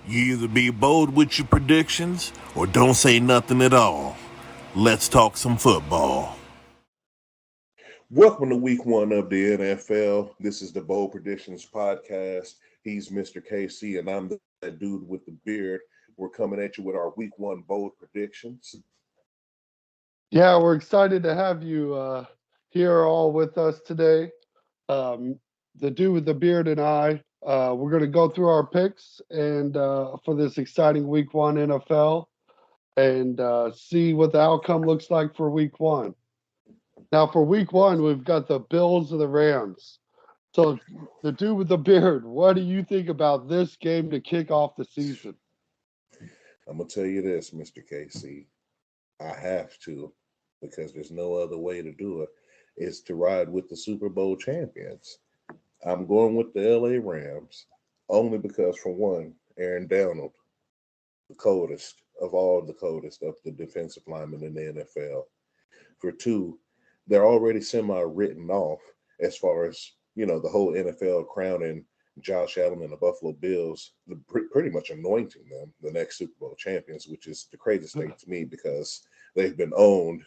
You either be bold with your predictions or don't say nothing at all. Let's talk some football. Welcome to week one of the NFL. This is the Bold Predictions podcast. He's Mr. KC, and I'm that dude with the beard. We're coming at you with our week one bold predictions. Yeah, we're excited to have you here all with us today. The dude with the beard and I, we're going to go through our picks and for this exciting week one NFL and see what the outcome looks like for week one. Now, for week one, we've got the Bills and the Rams. So, the dude with the beard, what do you think about this game to kick off the season? I'm going to tell you this, Mr. KC. I have to, because there's no other way to do it, is to ride with the Super Bowl champions. I'm going with the LA Rams only because, for one, Aaron Donald, the coldest of all the coldest of the defensive linemen in the NFL. For two, they're already semi-written off as far as, the whole NFL crowning Josh Allen and the Buffalo Bills, pretty much anointing them the next Super Bowl champions, which is the craziest thing to me because they've been owned,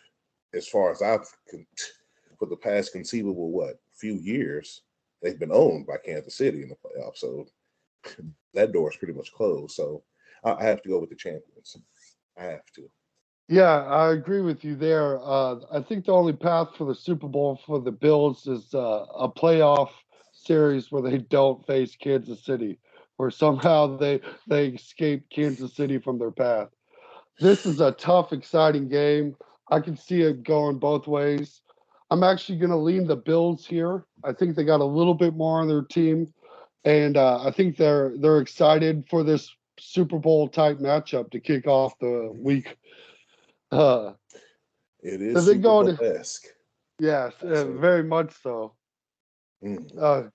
as far as for the past conceivable, few years, they've been owned by Kansas City in the playoffs. So that door is pretty much closed. So I have to go with the champions. I have to. Yeah, I agree with you there. I think the only path for the Super Bowl for the Bills is a playoff series where they don't face Kansas City, where somehow they escape Kansas City from their path. This is a tough, exciting game. I can see it going both ways. I'm actually going to lean the Bills here. I think they got a little bit more on their team, and I think they're excited for this Super Bowl type matchup to kick off the week. Uh, It and is then Super going to, Bowl-esque. yes, I say very much so.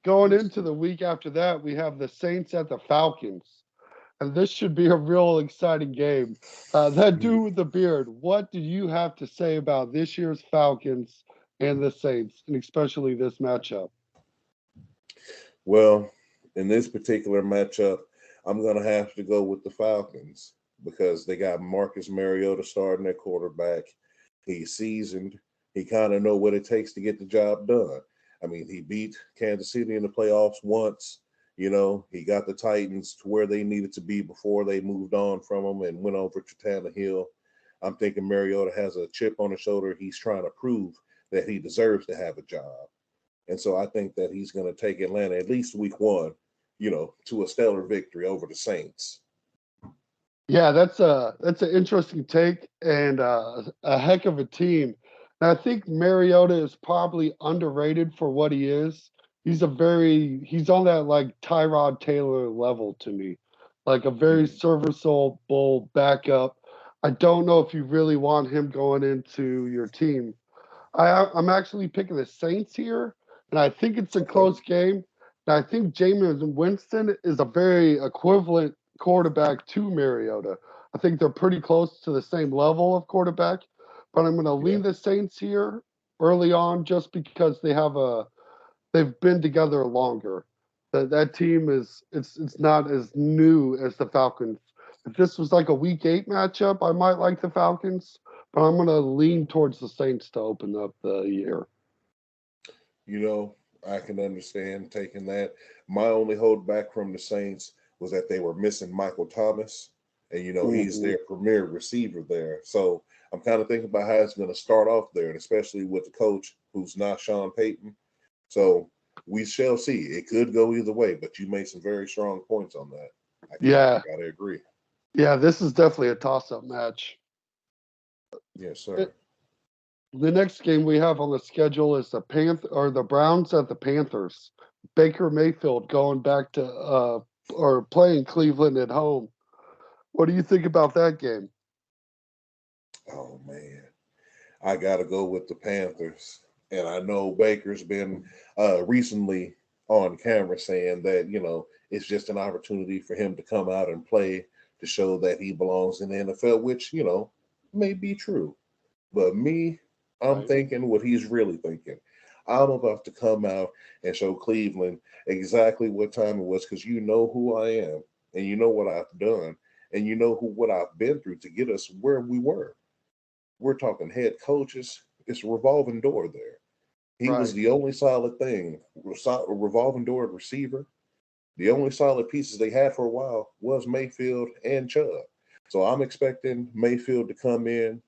Going into the week after that, we have the Saints at the Falcons. And this should be a real exciting game. That dude with the beard, what do you have to say about this year's Falcons and the Saints, and especially this matchup? Well, in this particular matchup, I'm going to have to go with the Falcons because they got Marcus Mariota starting at quarterback. He's seasoned. He kind of know what it takes to get the job done. I mean, he beat Kansas City in the playoffs once. He got the Titans to where they needed to be before they moved on from him and went over to Tannehill. I'm thinking Mariota has a chip on his shoulder. He's trying to prove that he deserves to have a job. And so I think that he's going to take Atlanta at least week one, to a stellar victory over the Saints. Yeah, that's an interesting take and a heck of a team. And I think Mariota is probably underrated for what he is. He's on that like Tyrod Taylor level to me, like a very serviceable backup. I don't know if you really want him going into your team. I'm actually picking the Saints here, and I think it's a Okay. close game. And I think Jameis Winston is a very equivalent quarterback to Mariota. I think they're pretty close to the same level of quarterback, but I'm going to Yeah. lean the Saints here early on just because they've been together longer. That team it's not as new as the Falcons. If this was like a week 8 matchup, I might like the Falcons, but I'm gonna lean towards the Saints to open up the year. I can understand taking that. My only holdback from the Saints was that they were missing Michael Thomas, and he's Hmm. their premier receiver there. So I'm kind of thinking about how it's going to start off there, and especially with the coach who's not Sean Payton. So we shall see. It could go either way, but you made some very strong points on that. Yeah, I gotta agree. yeah, this is definitely a toss-up match. Yes, Eh, sir. The next game we have on the schedule is the Browns at the Panthers. Baker Mayfield going back to or playing Cleveland at home. What do you think about that game? Oh man. I got to go with the Panthers. And I know Baker's been recently on camera saying that, it's just an opportunity for him to come out and play to show that he belongs in the NFL, which, may be true. But me, I'm Right. thinking what he's really thinking. I'm about to come out and show Cleveland exactly what time it was because you know who I am. and you know what I've done, and you know what I've been through to get us where we were. We're talking head coaches. It's a revolving door there. He was Right. the only solid thing, a revolving door at receiver. The only solid pieces they had for a while was Mayfield and Chubb. So I'm expecting Mayfield to come in,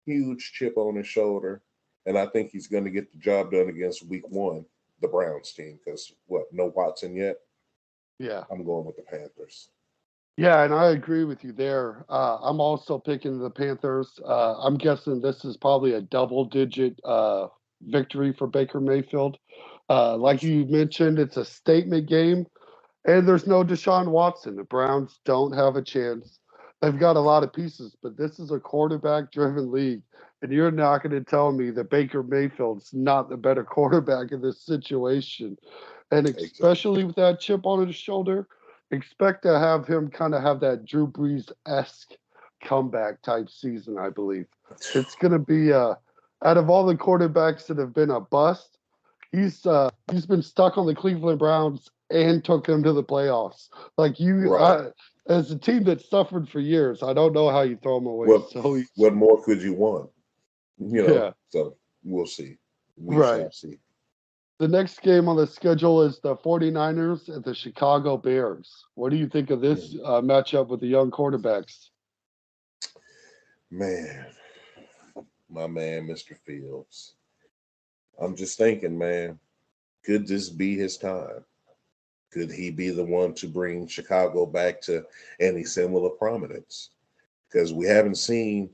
huge chip on his shoulder, and I think he's going to get the job done against Week 1, the Browns team. Because no Watson yet. Yeah. I'm going with the Panthers. Yeah, and I agree with you there. I'm also picking the Panthers. I'm guessing this is probably a double-digit victory for Baker Mayfield. Like you mentioned, it's a statement game, and there's no Deshaun Watson. The Browns don't have a chance. They've got a lot of pieces, but this is a quarterback-driven league, and you're not going to tell me that Baker Mayfield's not the better quarterback in this situation. And Exactly. especially with that chip on his shoulder, expect to have him kind of have that Drew Brees-esque comeback type season, I believe. It's going to be out of all the quarterbacks that have been a bust, he's been stuck on the Cleveland Browns and took them to the playoffs. Like Right. as a team that suffered for years, I don't know how you throw them away What so what easy. more could you want? Yeah, So we'll see. We right. shall see. The next game on the schedule is the 49ers and the Chicago Bears. What do you think of this Hmm. matchup with the young quarterbacks? Man, my man, Mr. Fields. I'm just thinking, man, could this be his time? Could he be the one to bring Chicago back to any similar prominence? Because we haven't seen,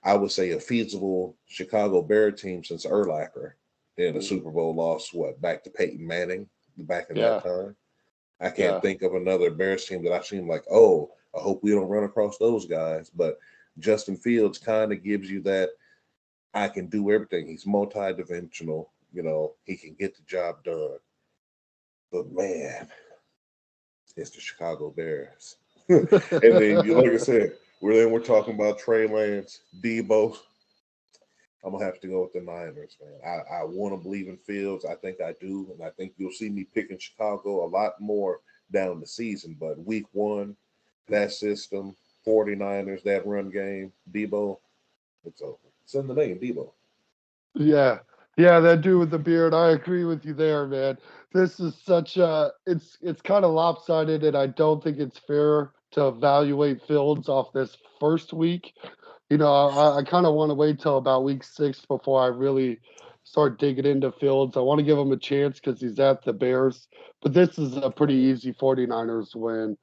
I would say, a feasible Chicago Bear team since Urlacher in a Super Bowl loss, back to Peyton Manning back in that Yeah, time. I can't yeah, think of another Bears team that I've seen like, oh, I hope we don't run across those guys. But Justin Fields kind of gives you that I can do everything. He's multi-dimensional. He can get the job done. But man, it's the Chicago Bears. And then like I said, we're talking about Trey Lance, Debo. I'm gonna have to go with the Niners, man. I want to believe in Fields. I think I do, and I think you'll see me picking Chicago a lot more down the season. But Week 1, that system, 49ers, that run game, Debo, it's over. It's in the name, Debo. yeah, yeah. That dude with the beard, I agree with you there, man. This is such a it's kind of lopsided, and I don't think it's fair to evaluate Fields off this first week. I kind of want to wait till about week 6 before I really start digging into Fields. I want to give him a chance because he's at the Bears, but this is a pretty easy 49ers win.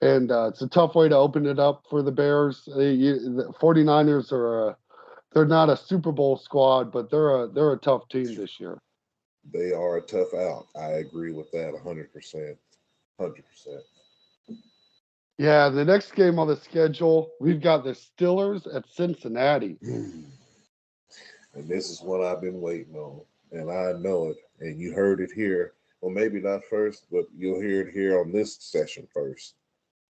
And it's a tough way to open it up for the Bears. The 49ers they're not a Super Bowl squad, but they're a tough team this year. They are a tough out. I agree with that 100%. 100%. Yeah, the next game on the schedule, we've got the Steelers at Cincinnati. And this is what I've been waiting on. And I know it. And you heard it here. Well, maybe not first, but you'll hear it here on this session first.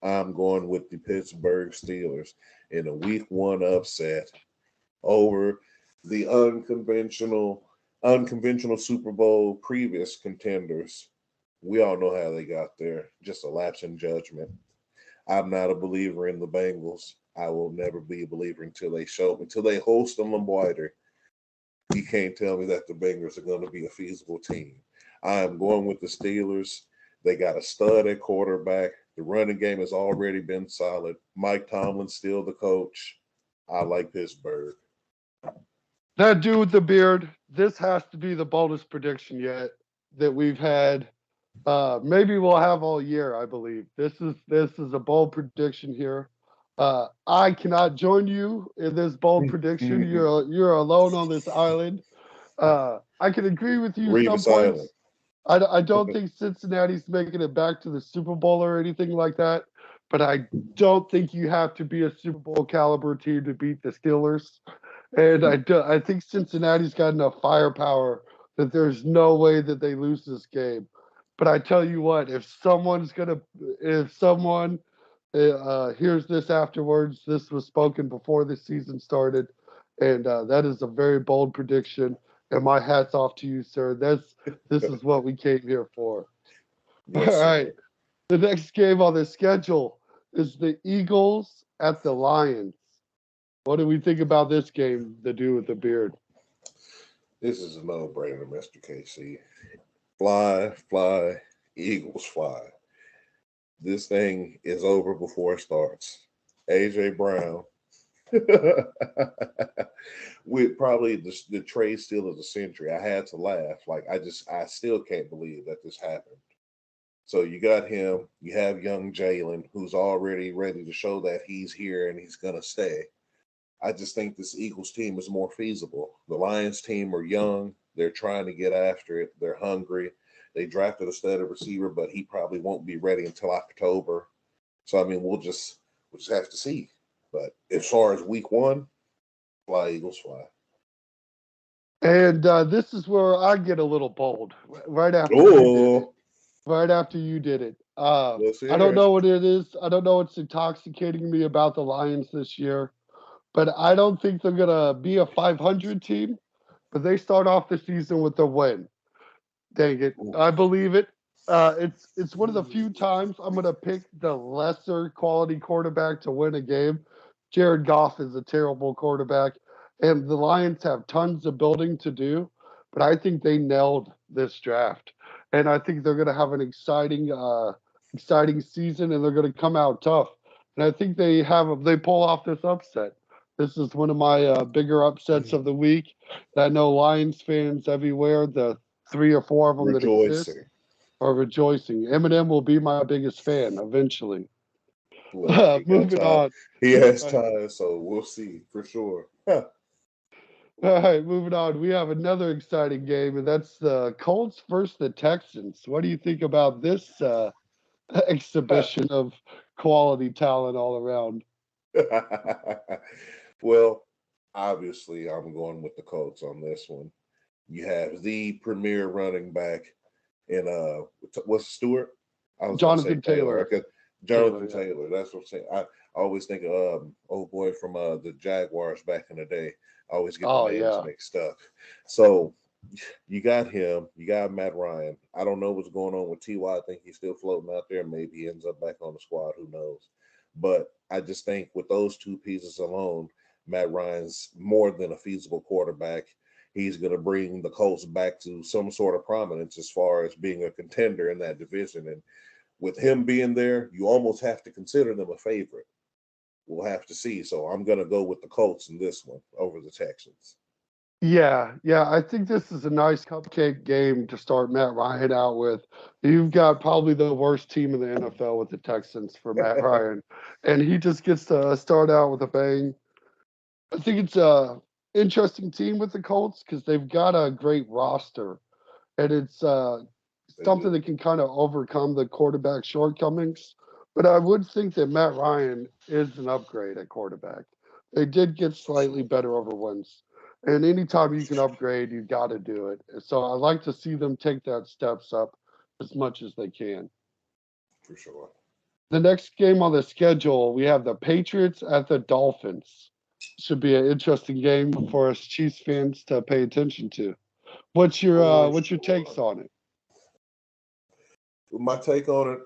I'm going with the Pittsburgh Steelers in a Week 1 upset over the unconventional Super Bowl previous contenders. We all know how they got there. Just a lapse in judgment. I'm not a believer in the Bengals. I will never be a believer until they host them Lombardi. You can't tell me that the Bengals are going to be a feasible team. I am going with the Steelers. They got a stud at quarterback. The running game has already been solid. Mike Tomlin's still the coach. I like Pittsburgh. That dude with the beard, this has to be the boldest prediction yet that we've had. Maybe we'll have all year, I believe. This is a bold prediction here. I cannot join you in this bold prediction. You're alone on this island. I can agree with you some Revis Island. points. I don't think Cincinnati's making it back to the Super Bowl or anything like that, but I don't think you have to be a Super Bowl caliber team to beat the Steelers. And I think Cincinnati's got enough firepower that there's no way that they lose this game. But I tell you what, if someone hears this afterwards, this was spoken before the season started, and that is a very bold prediction. And my hat's off to you, sir. This is what we came here for. All Yes, right, sir. the next game on the schedule, is the Eagles at the Lions. What do we think about this game, the dude with the beard? This is a no-brainer, Mr. KC. Fly, fly, Eagles fly. This thing is over before it starts. AJ Brown with probably the trade steal of the century. I had to laugh. Like I still can't believe that this happened. So you got him. You have young Jalen, who's already ready to show that he's here and he's gonna stay. I just think this Eagles team is more feasible. The Lions team are young. They're trying to get after it. They're hungry. They drafted a studded receiver, but he probably won't be ready until October. So I mean, we'll just have to see. But as far as week one, fly Eagles fly. And this is where I get a little bold. Right after you did it. Oh, Right after you did it. let's I don't hear it. know what it is. I don't know what's intoxicating me about the Lions this year, but I don't think they're gonna be a 500 team. But they start off the season with a win. Dang it, I believe it. It's one of the few times I'm gonna pick the lesser quality quarterback to win a game. Jared Goff is a terrible quarterback, and the Lions have tons of building to do, but I think they nailed this draft, and I think they're gonna have an exciting season, and they're gonna come out tough. And I think they pull off this upset. This is one of my bigger upsets of the week. And I know Lions fans everywhere, the 3 or 4 of them that exist, Rejoicing. are rejoicing. Eminem will be my biggest fan eventually. Look, he got Moving time. on. He has All time, so we'll see for sure. right, moving on. We have another exciting game, and that's the Colts versus the Texans. What do you think about this exhibition of quality talent all around? Well, obviously, I'm going with the Colts on this one. You have the premier running back in what's Stewart? I was gonna say Jonathan Taylor. Taylor. Okay, Taylor, Jonathan yeah. Taylor. That's what I'm saying. I always think of old boy from the Jaguars back in the day. I always get the Oh, names yeah. mixed up. So you got him. You got Matt Ryan. I don't know what's going on with Ty. I think he's still floating out there. Maybe he ends up back on the squad. Who knows? But I just think with those two pieces alone, Matt Ryan's more than a feasible quarterback. He's going to bring the Colts back to some sort of prominence as far as being a contender in that division. And with him being there, you almost have to consider them a favorite. We'll have to see. So I'm going to go with the Colts in this one over the Texans. Yeah. I think this is a nice cupcake game to start Matt Ryan out with. You've got probably the worst team in the NFL with the Texans for Matt Ryan, and he just gets to start out with a bang. I think it's a interesting team with the Colts because they've got a great roster, and it's They something do. that can kind of overcome the quarterback shortcomings. But I would think that Matt Ryan is an upgrade at quarterback. They did get For slightly sure. better over wins. And anytime you can upgrade, you got to do it. So I like to see them take that steps up as much as they can. For sure. The next game on the schedule, we have the Patriots at the Dolphins. Should be an interesting game for us Chiefs fans to pay attention to. For What's your takes sure. on it? My take on it,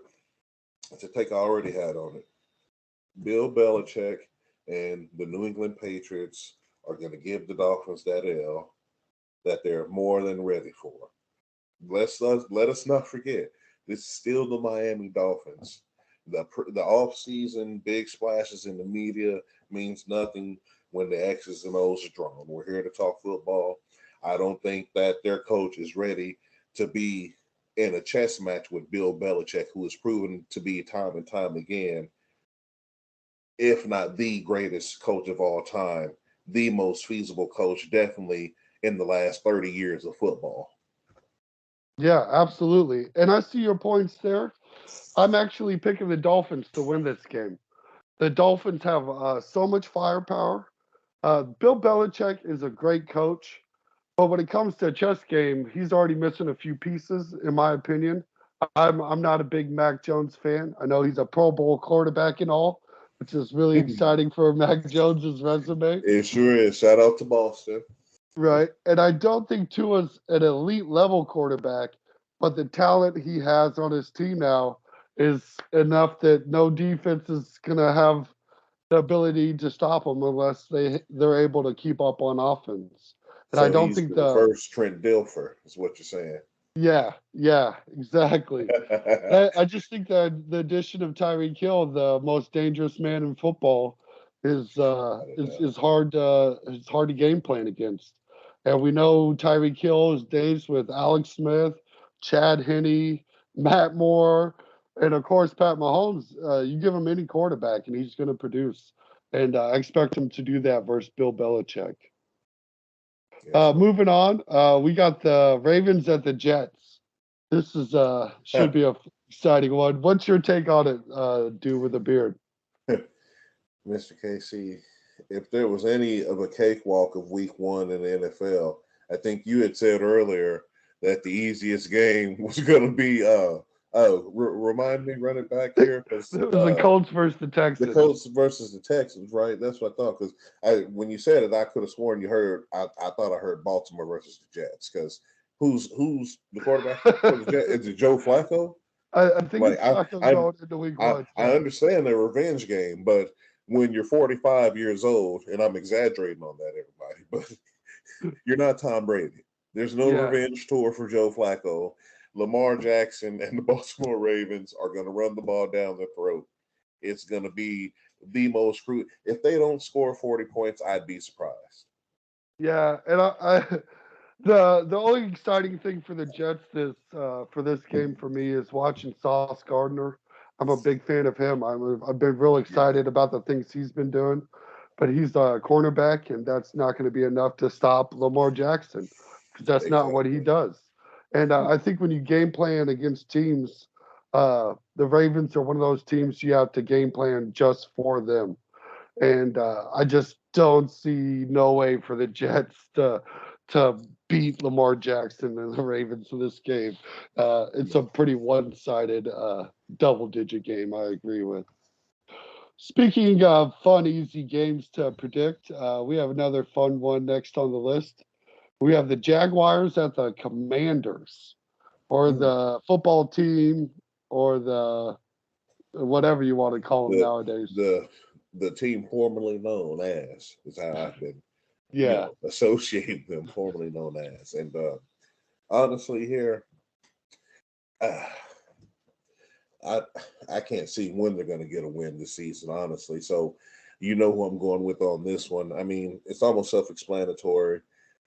it's a take I already had on it. Bill Belichick and the New England Patriots are going to give the Dolphins that L that they're more than ready for. Let us not forget this is still the Miami Dolphins. The off season big splashes in the media means nothing when the X's and O's are drawn. We're here to talk football. I don't think that their coach is ready to be in a chess match with Bill Belichick, who has proven to be time and time again, if not the greatest coach of all time, the most feasible coach, definitely in the last 30 years of football. Yeah, absolutely. And I see your points there. I'm actually picking the Dolphins to win this game. The Dolphins have so much firepower. Bill Belichick is a great coach, but when it comes to a chess game, he's already missing a few pieces, in my opinion. I'm not a big Mac Jones fan. I know he's a Pro Bowl quarterback and all, which is really exciting for Mac Jones's resume. It sure is. Shout out to Boston. Right. And I don't think Tua's an elite level quarterback, but the talent he has on his team now is enough that no defense is going to have the ability to stop them unless they're able to keep up on offense. And I So don't he's think the reverse Trent Dilfer, is what you're saying. yeah, exactly. I just think that the addition of Tyreek Hill, the most dangerous man in football, is hard to game plan against. And we know Tyreek Hill's days with Alex Smith, Chad Henne, Matt Moore, and of course Pat Mahomes. You give him any quarterback, and he's going to produce. And I expect him to do that versus Bill Belichick. Yes, Moving on, we got the Ravens at the Jets. This is should be a exciting one. What's your take on it, dude with a beard? Mr. KC, if there was any of a cakewalk of week one in the NFL, I think you had said earlier that the easiest game was going to be, remind me, run it back here. It was the Colts versus the Texans. The Colts versus the Texans, right? That's what I thought. Because when you said it, I could have sworn you heard, I thought I heard Baltimore versus the Jets. Because who's the quarterback for the Jets? Is it Joe Flacco? I think Like, it's Flacco going into week one. I understand the revenge game, but when you're 45 years old, and I'm exaggerating on that, everybody, but you're not Tom Brady. There's no revenge tour for Joe Flacco. Lamar Jackson and the Baltimore Ravens are going to run the ball down their throat. It's going to be the most crucial. If they don't score 40 points, I'd be surprised. Yeah, and the only exciting thing for the Jets for this game for me is watching Sauce Gardner. I'm a big fan of him. I've been real excited about the things he's been doing, but he's a cornerback, and that's not going to be enough to stop Lamar Jackson because that's not what he does. And I think when you game plan against teams, the Ravens are one of those teams you have to game plan just for them. And I just don't see no way for the Jets to beat Lamar Jackson and the Ravens in this game. It's a pretty one-sided double-digit game. I agree with. Speaking of fun, easy games to predict, we have another fun one next on the list. We have the Jaguars at the Commanders, or the football team, or the whatever you want to call them nowadays. The team formerly known as is how I've been associating them, formerly known as. And honestly here, I can't see when they're going to get a win this season, honestly. So you know who I'm going with on this one. I mean, it's almost self-explanatory.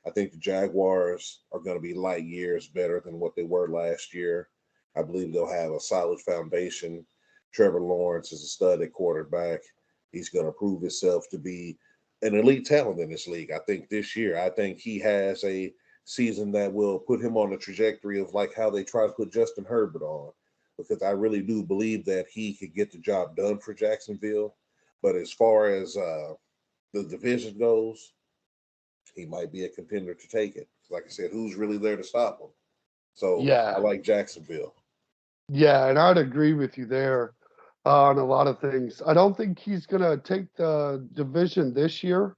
I think the Jaguars are going to be light years better than what they were last year. I believe they'll have a solid foundation. Trevor Lawrence is a stud at quarterback. He's going to prove himself to be an elite talent in this league. I think this year, I think he has a season that will put him on the trajectory of like how they try to put Justin Herbert on, because I really do believe that he could get the job done for Jacksonville. But as far as the division goes, he might be a contender to take it. Like I said, who's really there to stop him? So I like Jacksonville. Yeah, and I'd agree with you there on a lot of things. I don't think he's going to take the division this year,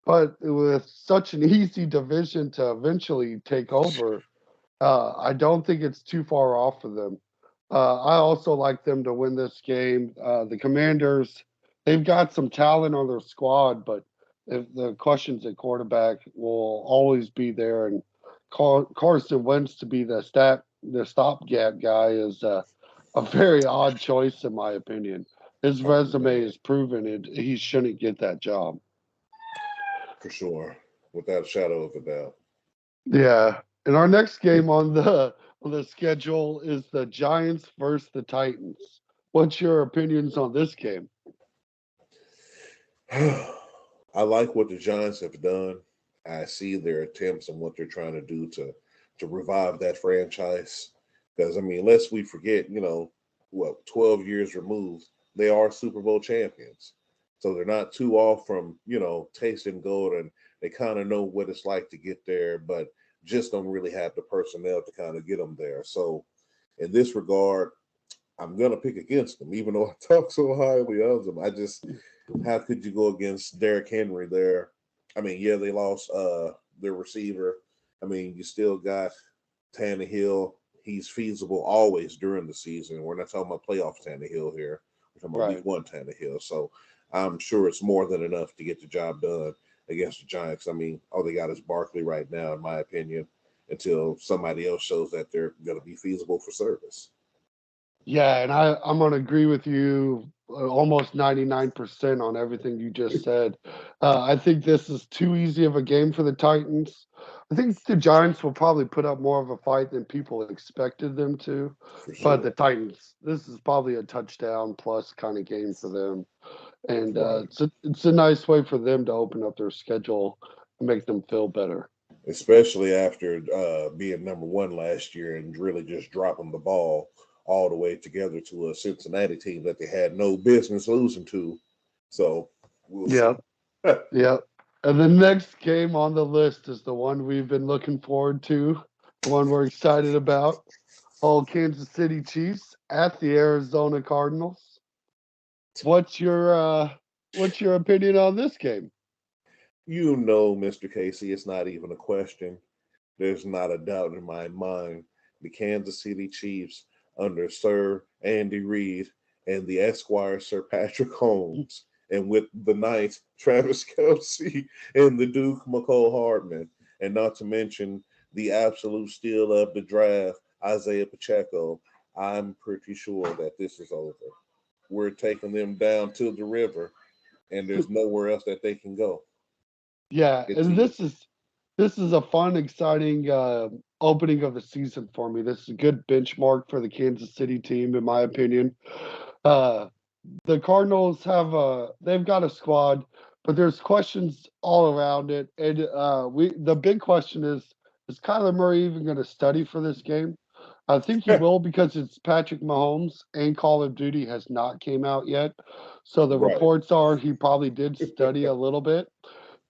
but with such an easy division to eventually take over, I don't think it's too far off for them. I also like them to win this game. The Commanders, they've got some talent on their squad, but if the questions at quarterback will always be there, and Carson Wentz to be the stopgap guy is a very odd choice in my opinion. His resume is proven it. He shouldn't get that job. For sure, without a shadow of a doubt. Yeah, and our next game on the schedule is the Giants versus the Titans. What's your opinions on this game? I like what the Giants have done. I see their attempts and what they're trying to do to revive that franchise. Because I mean, lest we forget, 12 years removed, they are Super Bowl champions. So they're not too off from, tasting gold, and they kind of know what it's like to get there, but just don't really have the personnel to kind of get them there. So in this regard, I'm going to pick against them, even though I talk so highly of them. How could you go against Derrick Henry there? I mean, yeah, they lost their receiver. I mean, you still got Tannehill. he's feasible always during the season. We're not talking about playoff Tannehill here. We're talking about Right. week one Tannehill. So I'm sure it's more than enough to get the job done against the Giants. I mean, all they got is Barkley right now, in my opinion, until somebody else shows that they're going to be feasible for service. Yeah, and I'm going to agree with you almost 99% on everything you just said. I think this is too easy of a game for the Titans. I think the Giants will probably put up more of a fight than people expected them to. For But the sure. Titans, this is probably a touchdown plus kind of game for them. And Right. it's a nice way for them to open up their schedule and make them feel better. Especially after being number one last year and really just dropping the ball all the way together to a Cincinnati team that they had no business losing to. So we'll see. Yeah. Yeah. And the next game on the list is the one we've been looking forward to, the one we're excited about. All Kansas City Chiefs at the Arizona Cardinals. What's your opinion on this game? You know, Mr. Casey, it's not even a question. There's not a doubt in my mind. The Kansas City Chiefs under Sir Andy Reid and the Esquire Sir Patrick Holmes, and with the Knights, Travis Kelce and the Duke McCall Hardman, and not to mention the absolute steal of the draft, Isaiah Pacheco. I'm pretty sure that this is over. We're taking them down to the river, and there's nowhere else that they can go. Yeah, It's and easy. this is a fun, exciting opening of the season for me. This is a good benchmark for the Kansas City team, in my opinion. Uh, the Cardinals they've got a squad, but there's questions all around it. And the big question is Kyler Murray even going to study for this game? I think he will because it's Patrick Mahomes and Call of Duty has not came out yet. So the Right. reports are he probably did study a little bit.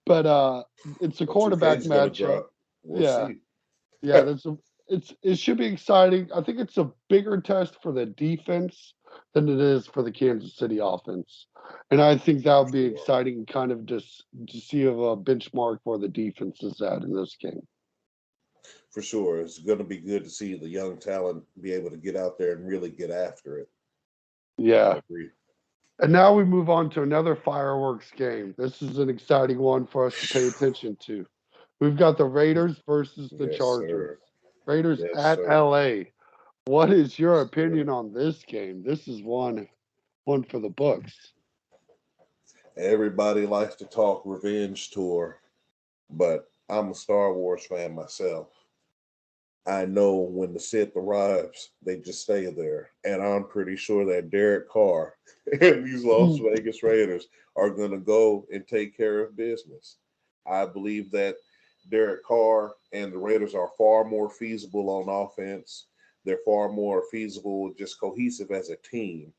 But it's a But 2K quarterback is going to matchup. drop. We'll Yeah. see. Yeah, it should be exciting. I think it's a bigger test for the defense than it is for the Kansas City offense. And I think that For would be sure. exciting kind of just to see of a benchmark where the defense is at in this game. For sure. It's going to be good to see the young talent be able to get out there and really get after it. I Yeah. agree. And now we move on to another fireworks game. This is an exciting one for us to pay attention to. We've got the Raiders versus the Yes, Chargers. sir. Raiders Yes, at sir. LA. What is your Yes, sir. opinion on this game? This is one for the books. Everybody likes to talk revenge tour, but I'm a Star Wars fan myself. I know when the Sith arrives, they just stay there. And I'm pretty sure that Derek Carr and these Las Mm, Vegas Raiders are going to go and take care of business. I believe that Derek Carr and the Raiders are far more feasible on offense. They're far more feasible, just cohesive as a team.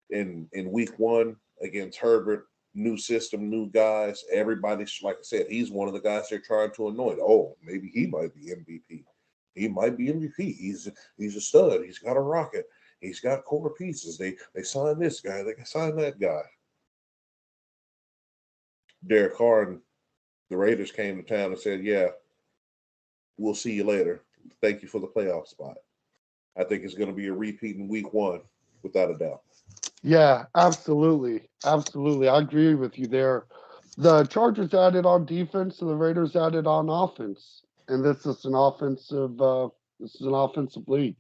In week one against Herbert, new system, new guys. Everybody's like I said, he's one of the guys they're trying to anoint. Oh, maybe he might be MVP. He might be MVP. He's a stud. He's got a rocket. He's got core pieces. They signed this guy. They signed that guy. Derek Carr and the Raiders came to town and said, "Yeah, we'll see you later. Thank you for the playoff spot." I think it's going to be a repeat in week one, without a doubt. yeah, absolutely. Absolutely. I agree with you there. The Chargers added on defense and the Raiders added on offense. And this is an offensive league.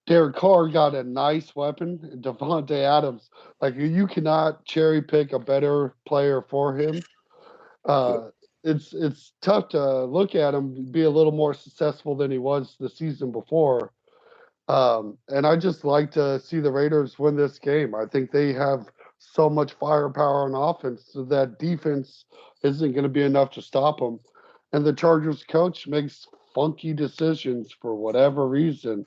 Derek Carr got a nice weapon. Devontae Adams, like you cannot cherry pick a better player for him. Yeah, It's tough to look at him be a little more successful than he was the season before. And I just like to see the Raiders win this game. I think they have so much firepower on offense so that defense isn't going to be enough to stop them. And the Chargers coach makes funky decisions for whatever reason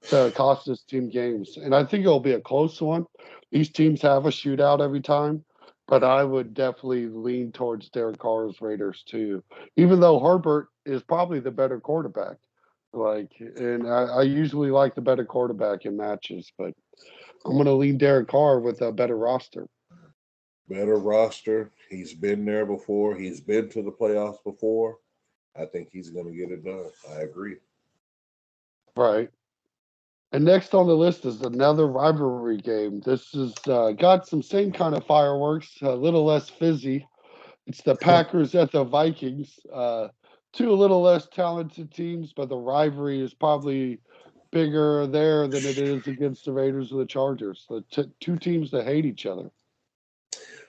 to cost this team games. And I think it'll be a close one. These teams have a shootout every time, but I would definitely lean towards Derek Carr's Raiders too, even though Herbert is probably the better quarterback. And I usually like the better quarterback in matches, but I'm going to lean Derek Carr with a better roster. better roster. He's been there before. He's been to the playoffs before. I think he's going to get it done. I agree. Right. And next on the list is another rivalry game. This has got some same kind of fireworks, a little less fizzy. It's the Packers at the Vikings. Two a little less talented teams, but the rivalry is probably bigger there than it is against the Raiders or the Chargers. The two teams that hate each other.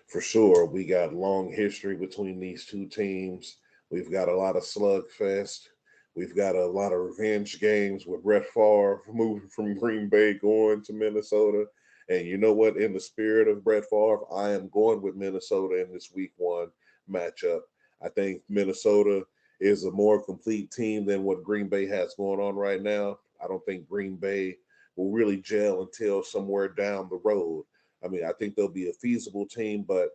For sure, we got long history between these two teams. We've got a lot of slugfest. We've got a lot of revenge games with Brett Favre moving from Green Bay going to Minnesota. And you know what? In the spirit of Brett Favre, I am going with Minnesota in this week one matchup. I think Minnesota is a more complete team than what Green Bay has going on right now. I don't think Green Bay will really gel until somewhere down the road. I mean, I think they'll be a feasible team, but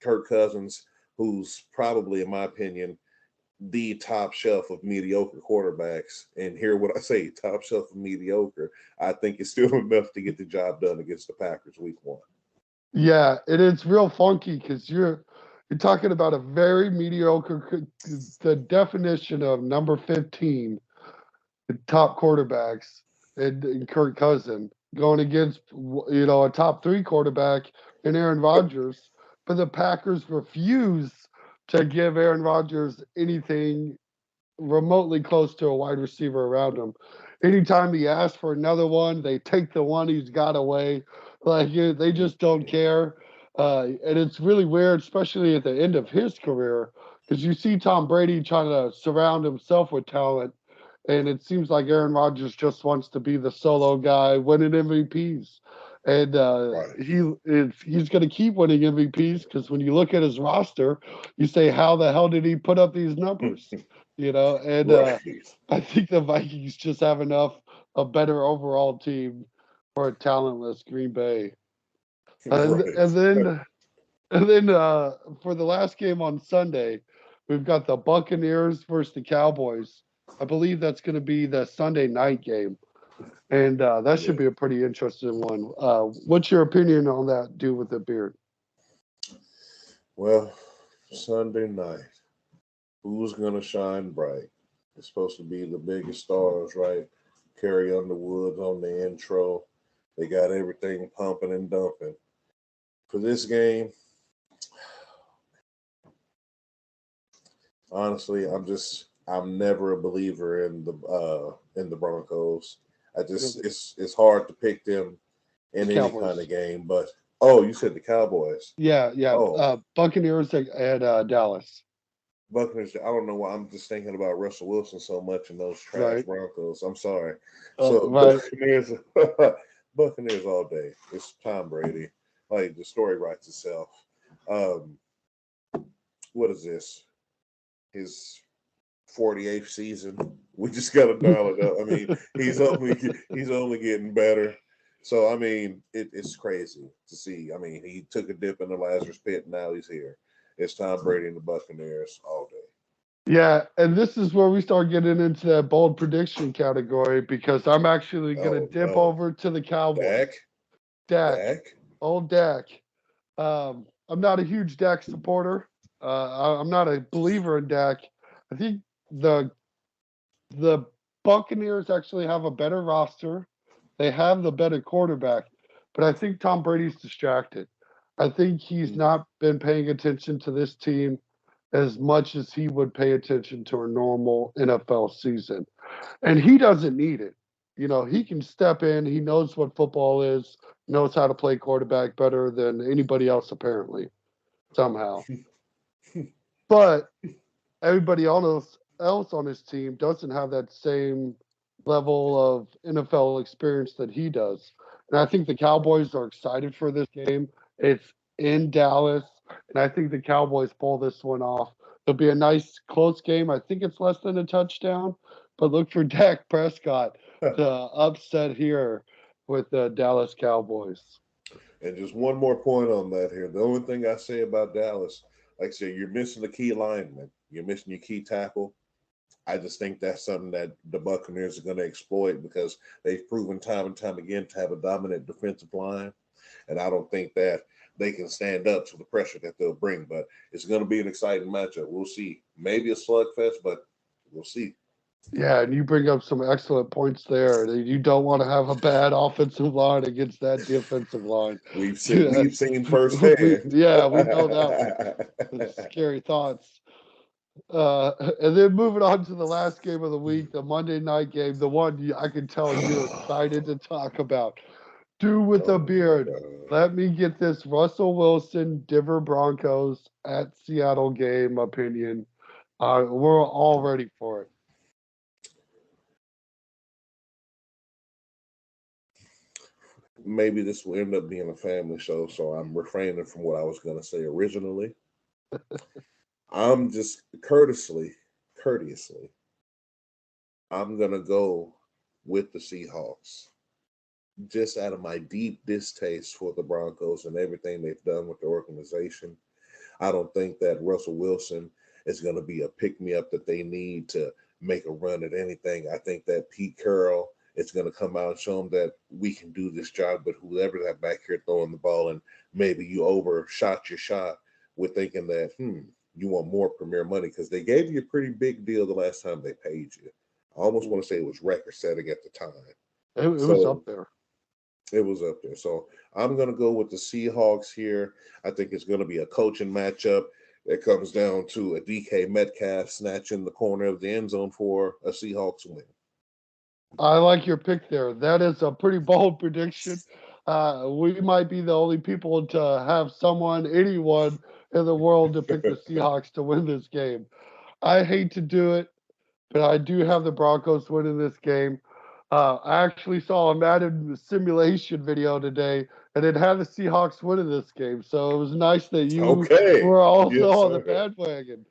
Kirk Cousins, who's probably, in my opinion, the top shelf of mediocre quarterbacks, and hear what I say, top shelf of mediocre, I think it's still enough to get the job done against the Packers week one. Yeah, it is real funky because you're talking about a very mediocre, the definition of number 15, the top quarterbacks, and Kirk Cousins going against a top three quarterback in Aaron Rodgers, but the Packers refuse to give Aaron Rodgers anything remotely close to a wide receiver around him. Anytime he asks for another one, they take the one he's got away. They just don't care. And it's really weird, especially at the end of his career, because you see Tom Brady trying to surround himself with talent, and it seems like Aaron Rodgers just wants to be the solo guy winning MVPs. And Right. he's going to keep winning MVPs because when you look at his roster, you say, how the hell did he put up these numbers? And Right. I think the Vikings just have a better overall team for a talentless Green Bay. And Right. and then and then for the last game on Sunday, we've got the Buccaneers versus the Cowboys. I believe that's going to be the Sunday night game, and that Yeah. should be a pretty interesting one. What's your opinion on that dude with the beard? Well, Sunday night, who's going to shine bright? It's supposed to be the biggest stars, right? Carrie Underwood's on the intro. They got everything pumping and dumping. For this game, honestly, I'm never a believer in the Broncos. It's hard to pick them The in any kind Cowboys. of game. But oh, you said the Cowboys. Yeah, yeah. Oh, Buccaneers at Dallas, Buccaneers. I don't know why I'm just thinking about Russell Wilson so much and those trash right? Broncos. I'm sorry. So Right. Buccaneers, Buccaneers all day. It's Tom Brady. Like the story writes itself. Um, what is this? His 48th season. We just got to dial it up. I mean, he's only getting better. So I mean, it's crazy to see. I mean, he took a dip in the Lazarus pit. Now he's here. It's Tom Brady and the Buccaneers all day. Yeah, and this is where we start getting into that bold prediction category because I'm actually going to Oh dip no, over to the Dak, Cowboys. Dak, Dak. old Dak. I'm not a huge Dak supporter. I'm not a believer in Dak. I think the the Buccaneers actually have a better roster. They have the better quarterback, but I think Tom Brady's distracted. I think he's Mm, not been paying attention to this team as much as he would pay attention to a normal NFL season. And he doesn't need it. He can step in. He knows what football is, knows how to play quarterback better than anybody else, apparently, somehow. But everybody else on his team doesn't have that same level of NFL experience that he does. And I think the Cowboys are excited for this game. It's in Dallas, and I think the Cowboys pull this one off. It'll be a nice close game. I think it's less than a touchdown, but look for Dak Prescott to upset here with the Dallas Cowboys. And just one more point on that here. The only thing I say about Dallas, like I said, you're missing the key lineman. You're missing your key tackle. I just think that's something that the Buccaneers are going to exploit because they've proven time and time again to have a dominant defensive line. And I don't think that they can stand up to the pressure that they'll bring. But it's going to be an exciting matchup. We'll see. Maybe a slugfest, but we'll see. Yeah, and you bring up some excellent points there. You don't want to have a bad offensive line against that defensive line. We've Yeah, seen firsthand. we know that one. It's scary thoughts. And then moving on to the last game of the week, the Monday night game, the one I can tell you're excited to talk about. Dude with a Oh my beard. God. Let me get this Russell Wilson, Denver Broncos at Seattle game opinion. We're all ready for it. Maybe this will end up being a family show, so I'm refraining from what I was going to say originally. I'm just courteously, I'm going to go with the Seahawks. Just out of my deep distaste for the Broncos and everything they've done with the organization, I don't think that Russell Wilson is going to be a pick me up that they need to make a run at anything. I think that Pete Carroll is going to come out and show them that we can do this job, but whoever that back here throwing the ball and maybe you overshot your shot with thinking that, you want more premier money because they gave you a pretty big deal the last time they paid you. I almost want to say it was record setting at the time. It was So up there. it was up there. So I'm going to go with the Seahawks here. I think it's going to be a coaching matchup that comes down to a DK Metcalf snatching the corner of the end zone for a Seahawks win. I like your pick there. That is a pretty bold prediction. We might be the only people to have anyone in the world to pick the Seahawks to win this game. I hate to do it, but I do have the Broncos winning this game. I actually saw a Madden simulation video today, and it had the Seahawks winning this game. So it was nice that you Okay. were also Yes, on the sir. bandwagon.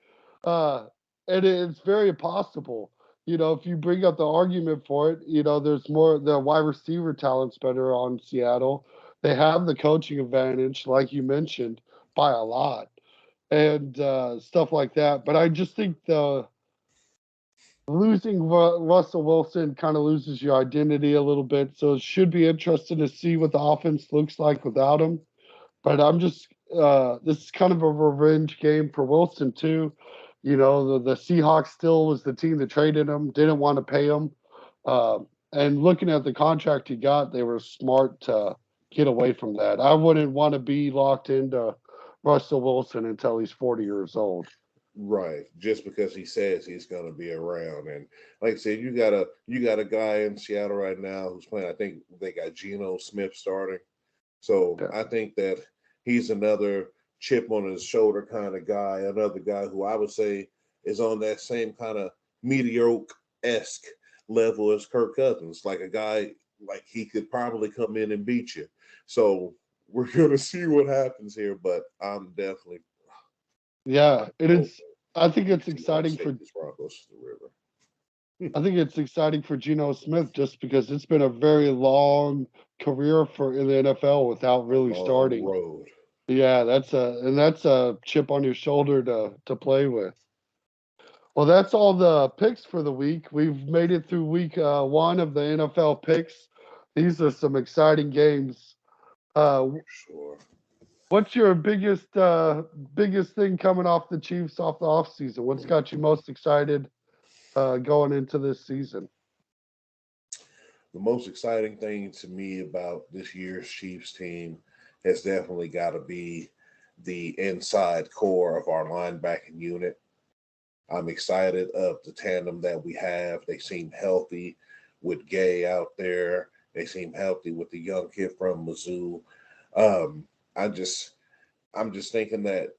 Uh, and it's very possible. If you bring up the argument for it, there's more, the wide receiver talent's better on Seattle. They have the coaching advantage, like you mentioned, by a lot, and stuff like that. But I just think the losing Russell Wilson kind of loses your identity a little bit. So it should be interesting to see what the offense looks like without him. But this is kind of a revenge game for Wilson too. The Seahawks still was the team that traded him, didn't want to pay him. And looking at the contract he got, they were smart to get away from that. I wouldn't want to be locked into Russell Wilson until he's 40 years old. Right. Just because he says he's going to be around. And like I said, you got a guy in Seattle right now who's playing. I think they got Geno Smith starting. So Yeah. I think that he's another chip on his shoulder kind of guy, another guy who I would say is on that same kind of mediocre-esque level as Kirk Cousins, like a guy like he could probably come in and beat you. So we're gonna see what happens here, but I'm definitely Yeah, it hoping is. I think it's Seahawks exciting take these Broncos to the river. I think it's exciting for Geno Smith just because it's been a very long career for in the NFL without A really long starting. road. Yeah, that's a chip on your shoulder to play with. Well, that's all the picks for the week. We've made it through week one of the NFL picks. These are some exciting games. Sure. What's your biggest thing coming off the Chiefs off the offseason? What's got you most excited going into this season? The most exciting thing to me about this year's Chiefs team has definitely got to be the inside core of our linebacking unit. I'm excited of the tandem that we have. They seem healthy with Gay out there. They seem healthy with the young kid from Mizzou. Um, I just I'm just thinking that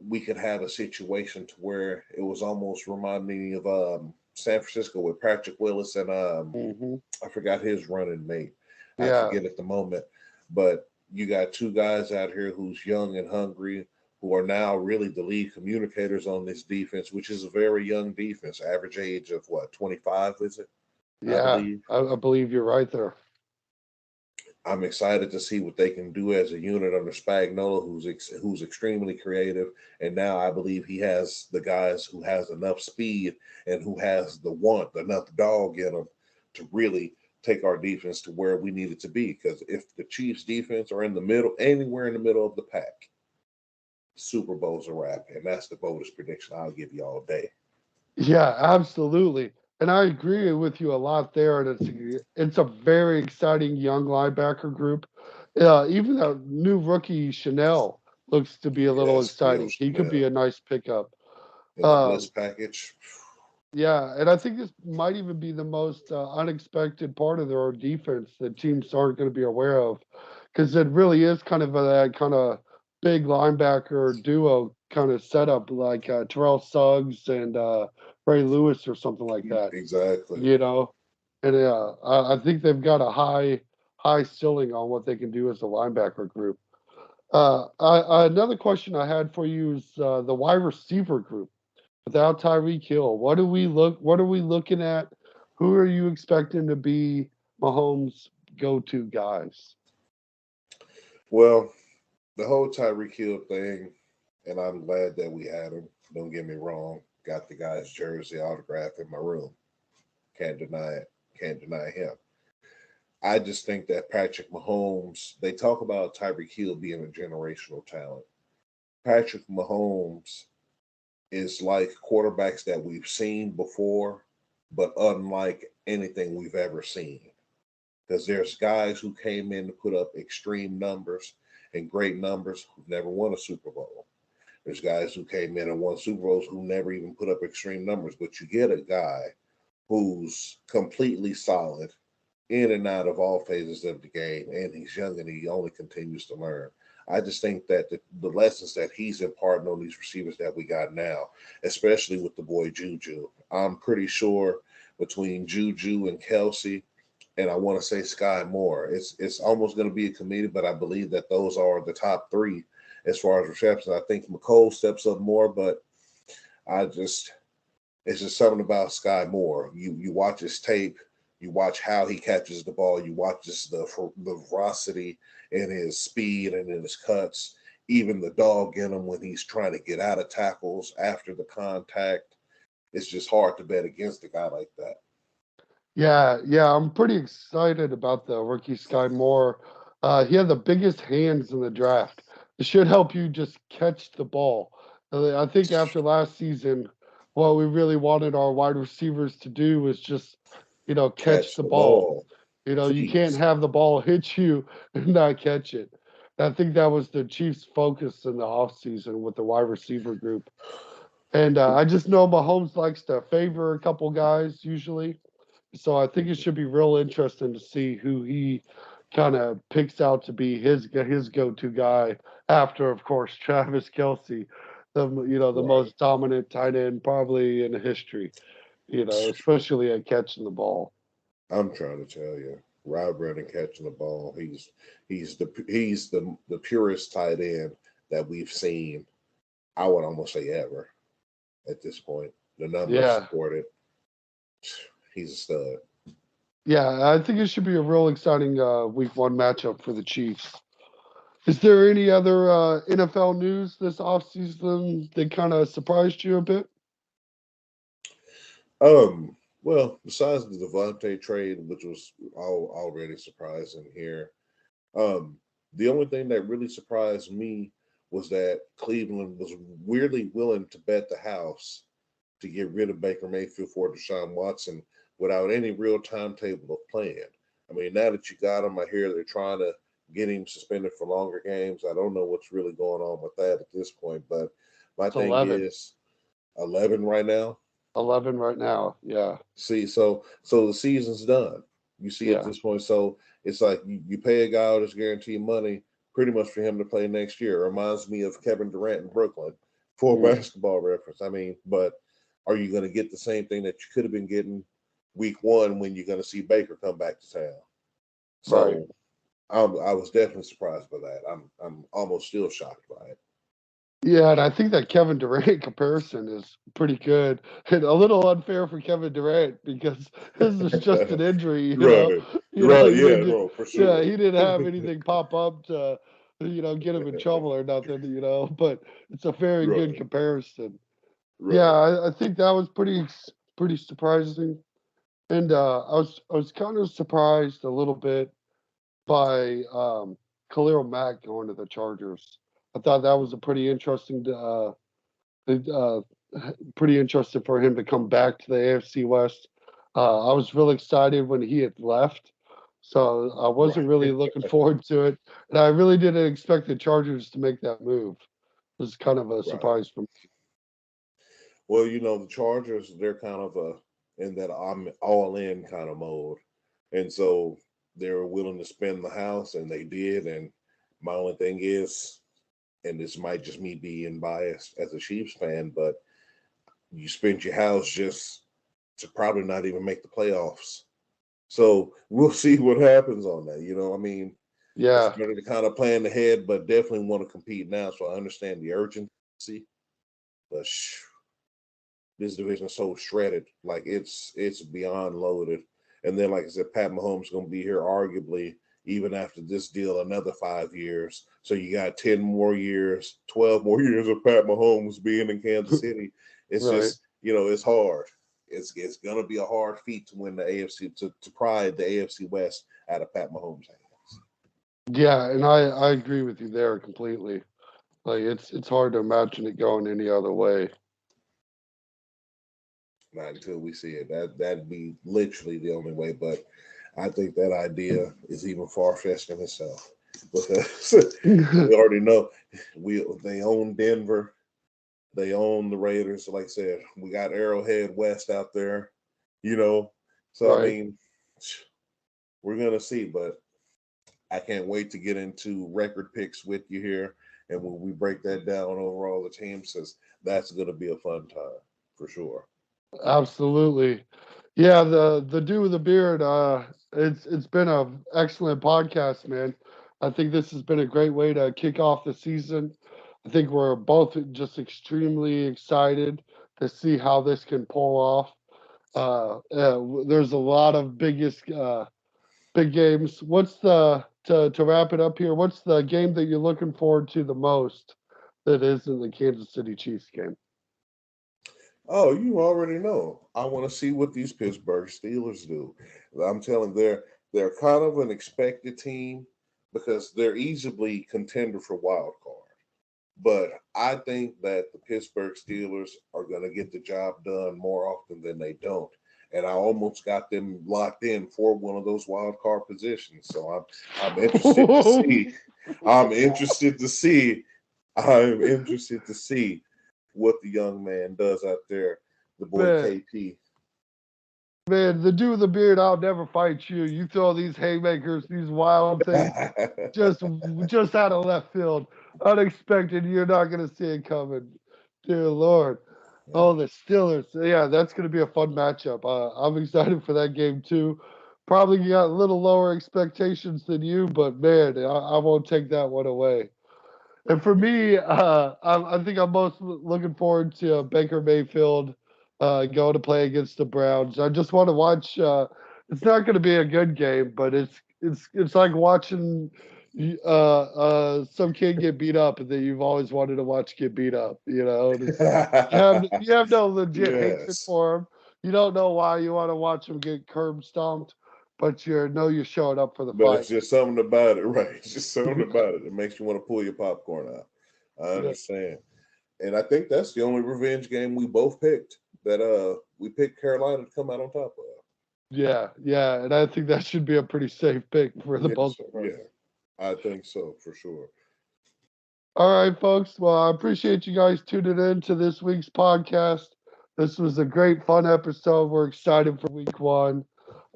we could have a situation to where it was almost reminding me of San Francisco with Patrick Willis and Hmm. I forgot his running mate. I Yeah, forget at the moment, but you got two guys out here who's young and hungry, who are now really the lead communicators on this defense, which is a very young defense. Average age of what, 25 is it? I yeah, believe. I believe you're right there. I'm excited to see what they can do as a unit under Spagnuolo, who's extremely creative, and now I believe he has the guys who has enough speed and who has enough dog in them to really take our defense to where we need it to be. Because if the Chiefs' defense are in the middle, anywhere in the middle of the pack, Super Bowl's a wrap, and that's the boldest prediction I'll give you all day. Yeah, absolutely. And I agree with you a lot there. And it's a very exciting young linebacker group. Even the new rookie Chanel looks to be a little Yes, Neil exciting. He could be Chanel a nice pickup. in the Um, blitz package. yeah, and I think this might even be the most unexpected part of their defense that teams aren't going to be aware of, because it really is kind of that kind of big linebacker duo kind of setup, like Terrell Suggs and Ray Lewis or something like that. Exactly. You know, and I think they've got a high ceiling on what they can do as a linebacker group. Another question I had for you is the wide receiver group without Tyreek Hill. What are we looking at? Who are you expecting to be Mahomes' go-to guys? Well, the whole Tyreek Hill thing, and I'm glad that we had him. Don't get me wrong. Got the guy's jersey autograph in my room. Can't deny it. Can't deny him. I just think that Patrick Mahomes, they talk about Tyreek Hill being a generational talent. Patrick Mahomes is like quarterbacks that we've seen before, but unlike anything we've ever seen. Because there's guys who came in to put up extreme numbers and great numbers who've never won a Super Bowl. There's guys who came in and won Super Bowls who never even put up extreme numbers. But you get a guy who's completely solid in and out of all phases of the game, and he's young and he only continues to learn. I just think that the lessons that he's imparting on these receivers that we got now, especially with the boy Juju, I'm pretty sure between Juju and Kelsey, and I want to say Sky Moore, it's almost going to be a committee, but I believe that those are the top three as far as receptions. I think McCole steps up more, but I just it's just something about Sky Moore. You watch his tape, you watch how he catches the ball, you watch just the ferocity in his speed and in his cuts, even the dog in him when he's trying to get out of tackles after the contact. It's just hard to bet against a guy like that. Yeah, I'm pretty excited about the rookie Sky Moore. He had the biggest hands in the draft. It should help you just catch the ball. I think after last season, what we really wanted our wide receivers to do was just, catch Catch the the ball. ball, You can't please. have the ball hit you and not catch it. And I think that was the Chiefs' focus in the offseason with the wide receiver group. And I just know Mahomes likes to favor a couple guys usually. So I think it should be real interesting to see who he kind of picks out to be his go-to guy after, of course, Travis Kelsey, the Right. most dominant tight end probably in history. Especially at catching the ball. I'm trying to tell you, Rob Brennan catching the ball. He's the purest tight end that we've seen. I would almost say ever at this point. The numbers Yeah, support it. He's a stud. yeah. I think it should be a real exciting Week 1 matchup for the Chiefs. Is there any other NFL news this offseason that kind of surprised you a bit? Well, besides the Devontae trade, which was already surprising here, um, the only thing that really surprised me was that Cleveland was weirdly willing to bet the house to get rid of Baker Mayfield for Deshaun Watson without any real timetable of playing. I mean, now that you got him, I hear they're trying to get him suspended for longer games. I don't know what's really going on with that at this point, but my It's thing 11. is 11 right now. 11 right now. Yeah. See, so the season's done. You see at Yeah. this point, so it's like you pay a guy all this guaranteed money pretty much for him to play next year. It reminds me of Kevin Durant in Brooklyn for Mm. basketball reference. I mean, but are you going to get the same thing that you could have been getting week 1 when you're going to see Baker come back to town? Right. So I was definitely surprised by that. I'm almost still shocked by it. Yeah, and I think that Kevin Durant comparison is pretty good and a little unfair for Kevin Durant because his was just an injury, Right, right, he yeah, didn't no, for yeah, sure. he didn't have anything pop up to get him in trouble or nothing, but it's a very good Right, comparison. Yeah, right. I think that was pretty surprising. And I was kind of surprised a little bit by Khalil Mack going to the Chargers. I thought that was a uh, pretty interesting for him to come back to the AFC West. I was really excited when he had left, so I wasn't Right. really looking forward to it, and I really didn't expect the Chargers to make that move. It was kind of a Right. surprise for me. Well, the Chargers, they're kind of in that I'm all in kind of mode. And so they were willing to spend the house, and they did. And my only thing is, and this might just me being biased as a Chiefs fan, but you spent your house just to probably not even make the playoffs. So we'll see what happens on that. I mean, I Yeah, started to kind of plan ahead, but definitely want to compete now. So I understand the urgency, but this division is so shredded, like it's beyond loaded. And then, like I said, Pat Mahomes is going to be here arguably even after this deal another 5 years. So you got 10 more years, 12 more years of Pat Mahomes being in Kansas City. It's right. just it's hard. It's going to be a hard feat to win the AFC to pry the AFC West out of Pat Mahomes' hands. Yeah, and I agree with you there completely. Like it's hard to imagine it going any other way. Not until we see it. That'd be literally the only way. But I think that idea is even far fetched in itself because we already know they own Denver, they own the Raiders. Like I said, we got Arrowhead West out there, So I Right. mean, we're gonna see. But I can't wait to get into record picks with you here, and when we break that down over all the teams, says that's gonna be a fun time for sure. Absolutely. Yeah, the dude with the beard, it's been a excellent podcast, man. I think this has been a great way to kick off the season. I think we're both just extremely excited to see how this can pull off. There's a lot of big games. What's the to wrap it up here? What's the game that you're looking forward to the most that isn't the Kansas City Chiefs game? Oh, you already know. I want to see what these Pittsburgh Steelers do. I'm telling they're kind of an expected team because they're easily contender for wild card. But I think that the Pittsburgh Steelers are going to get the job done more often than they don't. And I almost got them locked in for one of those wild card positions. So I'm interested to see. I'm interested to see. I'm interested to see what the young man does out there, the boy Man, KP. Man, the dude with the beard, I'll never fight you. You throw these haymakers, these wild things, just just out of left field, unexpected. You're not gonna see it coming. Dear Lord. Oh, the Steelers. Yeah, that's gonna be a fun matchup. I'm excited for that game too. Probably got a little lower expectations than you, but man, I won't take that one away. And for me, I think I'm most looking forward to Baker Mayfield going to play against the Browns. I just want to watch. It's not going to be a good game, but it's like watching some kid get beat up that you've always wanted to watch get beat up. You have no legit hatred Yes. for him. You don't know why you want to watch him get curb stomped, but you know you're showing up for the But fight. it's just something about it, right? It's just something about it that makes you want to pull your popcorn out. I Yeah. understand. And I think that's the only revenge game we both picked that we picked Carolina to come out on top of. Yeah, and I think that should be a pretty safe pick for the Yes, both sir. of us. Yeah. I think so for sure. All right, folks. Well, I appreciate you guys tuning in to this week's podcast. This was a great, fun episode. We're excited for week one.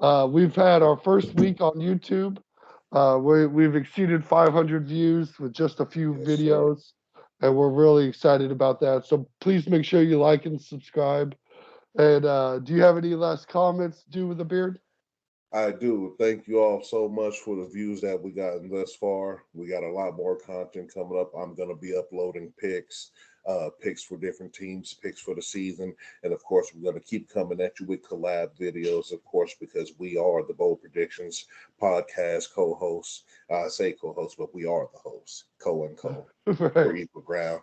We've had our first week on YouTube. We've exceeded 500 views with just a few Yes, sir. videos, and we're really excited about that. So please make sure you like and subscribe. And do you have any last comments, dude with the beard? I do. Thank you all so much for the views that we gotten thus far. We got a lot more content coming up. I'm going to be uploading picks for different teams, picks for the season. And of course, we're going to keep coming at you with collab videos, of course, because we are the Bold Predictions podcast co-hosts. I say co-hosts, but we are the hosts, co and co Right. for equal ground.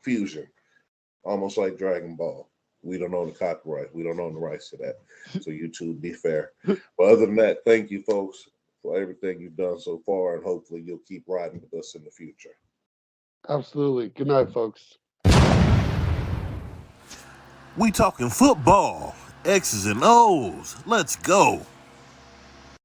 Fusion, almost like Dragon Ball. We don't own the copyright. We don't own the rights to that. So YouTube, be fair. But other than that, thank you, folks, for everything you've done so far, and hopefully you'll keep riding with us in the future. Absolutely. Good night, folks. We talking football. X's and O's. Let's go.